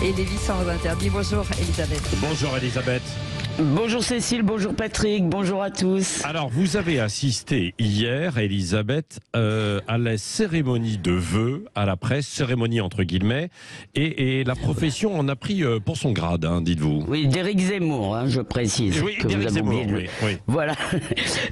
et Lévis sans interdit. Bonjour Elisabeth. Bonjour Elisabeth. Bonjour Cécile, bonjour Patrick, bonjour à tous. Alors, vous avez assisté hier, Elisabeth, à la cérémonie de vœux à la presse, cérémonie entre guillemets, et la profession en a pris pour son grade, hein, dites-vous. Oui, d'Éric Zemmour, hein, je précise. Oui, que d'Éric vous avez Zemmour, oublié oui. Voilà.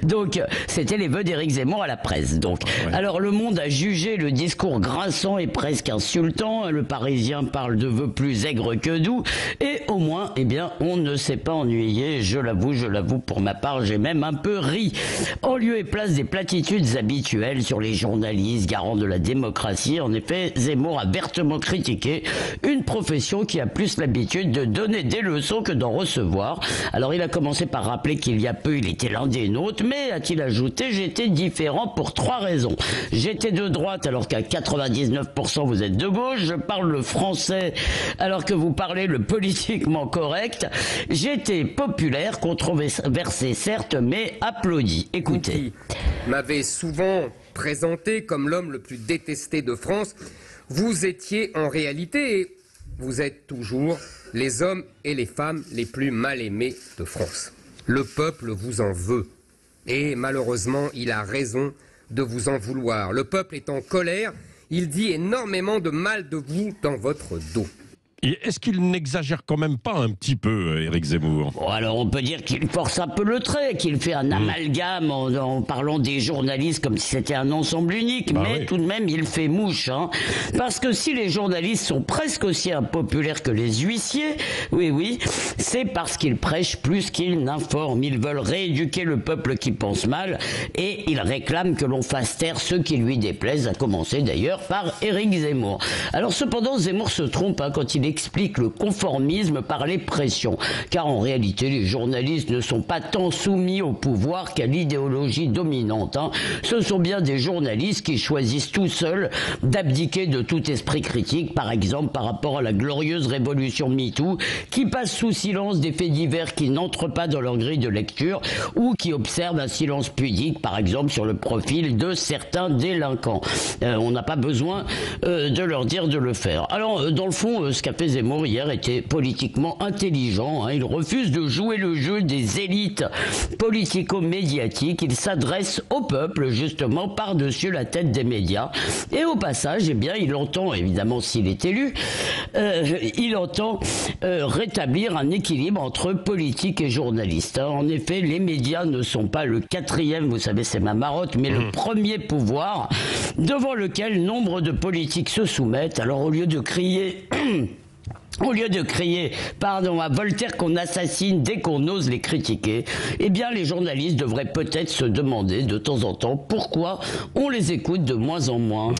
Donc, c'était les vœux d'Éric Zemmour à la presse. Donc, Ouais. alors le Monde a jugé le discours grinçant et presque insultant. Le Parisien parle de vœux plus aigres que doux, et au moins, eh bien, on ne s'est pas ennuyé. Je l'avoue, pour ma part, j'ai même un peu ri. En lieu et place des platitudes habituelles sur les journalistes, garants de la démocratie, en effet, Zemmour a vertement critiqué une profession qui a plus l'habitude de donner des leçons que d'en recevoir. Alors, il a commencé par rappeler qu'il y a peu, il était l'un des nôtres, mais, a-t-il ajouté, j'étais différent pour 3 raisons. J'étais de droite alors qu'à 99% vous êtes de gauche, je parle le français alors que vous parlez le politiquement correct, j'étais populaire, controversé certes, mais applaudi. Écoutez. Qui m'avait souvent présenté comme l'homme le plus détesté de France, vous étiez en réalité, et vous êtes toujours, les hommes et les femmes les plus mal aimés de France. Le peuple vous en veut. Et malheureusement, il a raison de vous en vouloir. Le peuple est en colère, il dit énormément de mal de vous dans votre dos. Et est-ce qu'il n'exagère quand même pas un petit peu, Éric Zemmour? Bon, alors on peut dire qu'il force un peu le trait, qu'il fait un amalgame en parlant des journalistes comme si c'était un ensemble unique, mais oui. tout de même il fait mouche, hein. Parce que si les journalistes sont presque aussi impopulaires que les huissiers, oui, c'est parce qu'ils prêchent plus qu'ils n'informent. Ils veulent rééduquer le peuple qui pense mal, et ils réclament que l'on fasse taire ceux qui lui déplaisent, à commencer d'ailleurs par Éric Zemmour. Alors cependant, Zemmour se trompe quand il explique le conformisme par les pressions, car en réalité les journalistes ne sont pas tant soumis au pouvoir qu'à l'idéologie dominante, hein. Ce sont bien des journalistes qui choisissent tout seuls d'abdiquer de tout esprit critique, par exemple par rapport à la glorieuse révolution MeToo, qui passe sous silence des faits divers qui n'entrent pas dans leur grille de lecture, ou qui observent un silence pudique, par exemple sur le profil de certains délinquants. On n'a pas besoin de leur dire de le faire. Alors dans le fond, ce qu'a fait Zemmour hier était politiquement intelligent, hein. Il refuse de jouer le jeu des élites politico-médiatiques. Il s'adresse au peuple, justement, par-dessus la tête des médias. Et au passage, eh bien, il entend, évidemment, s'il est élu, il entend rétablir un équilibre entre politique et journaliste, hein. En effet, les médias ne sont pas le 4e, vous savez, c'est ma marotte, mais le premier pouvoir devant lequel nombre de politiques se soumettent. Alors, au lieu de crier pardon, à Voltaire qu'on assassine dès qu'on ose les critiquer, eh bien les journalistes devraient peut-être se demander de temps en temps pourquoi on les écoute de moins en moins.